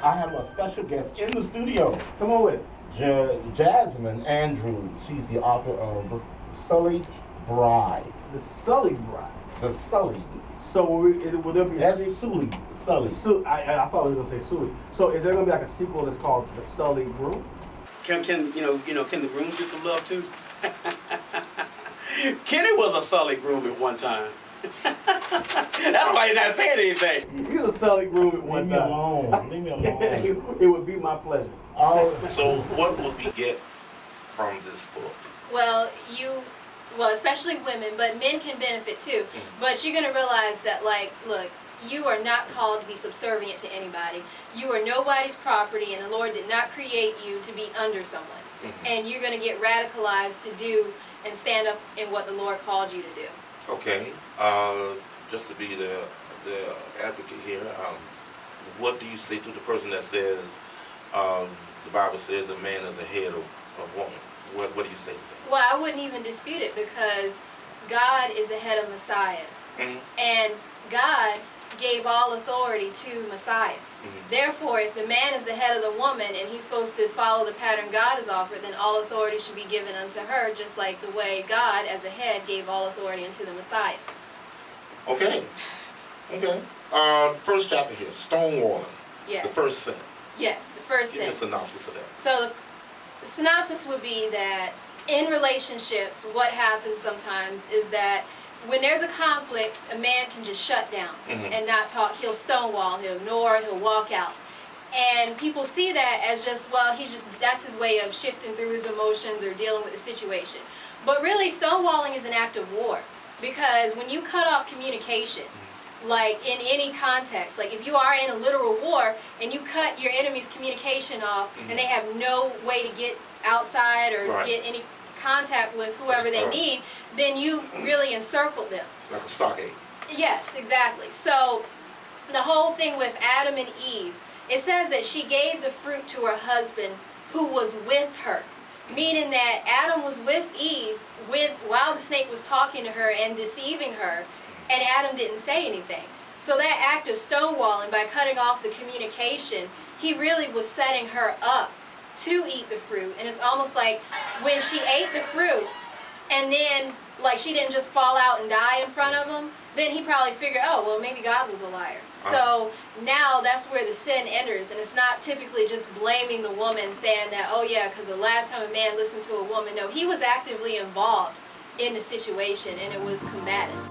I have a special guest in the studio. Come on with it. Jasmine Andrews. She's the author of Sullied Bride. The Sullied Bride. The Sullied. So will there be a sequel? Sullied. Sullied. I thought I was going to say Sullied. So is there going to be like a sequel that's called The Sullied Groom? Can the grooms get some love too? Kenny was a sullied groom at one time. That's why he's not saying anything. He was a Sullied Groom at one time. Leave me alone. It would be my pleasure. So what will we get from this book? Well, especially women, but men can benefit too. But you're going to realize that, like, look, you are not called to be subservient to anybody. You are nobody's property, and the Lord did not create you to be under someone. And you're going to get radicalized to do and stand up in what the Lord called you to do. Okay. Just to be the advocate here, what do you say to the person that says the Bible says a man is the head of a woman? What do you say to that? Well, I wouldn't even dispute it, because God is the head of Messiah. And God gave all authority to Messiah. Therefore, if the man is the head of the woman and he's supposed to follow the pattern God has offered, then all authority should be given unto her, just like the way God, as the head, gave all authority unto the Messiah. Okay. Okay. First chapter here, stonewalling. Yes. The first sin. Yes, the first sin. Give me a synopsis of that. So the synopsis would be that in relationships, what happens sometimes is that when there's a conflict, a man can just shut down and not talk. He'll stonewall, he'll ignore, he'll walk out. And people see that as just, well, that's his way of shifting through his emotions or dealing with the situation. But really, stonewalling is an act of war. Because when you cut off communication, like in any context, like if you are in a literal war and you cut your enemy's communication off and they have no way to get outside or get any contact with whoever they need, then you've really encircled them. Like a stockade. Yes, exactly. So the whole thing with Adam and Eve, it says that she gave the fruit to her husband who was with her. Meaning that Adam was with Eve while the snake was talking to her and deceiving her, and Adam didn't say anything. So that act of stonewalling, by cutting off the communication, he really was setting her up to eat the fruit. And it's almost like when she ate the fruit and then like she didn't just fall out and die in front of him, then he probably figured, oh, well, maybe God was a liar. So now that's where the sin enters, and it's not typically just blaming the woman, saying that, oh yeah, because the last time a man listened to a woman. No, he was actively involved in the situation, and it was combative.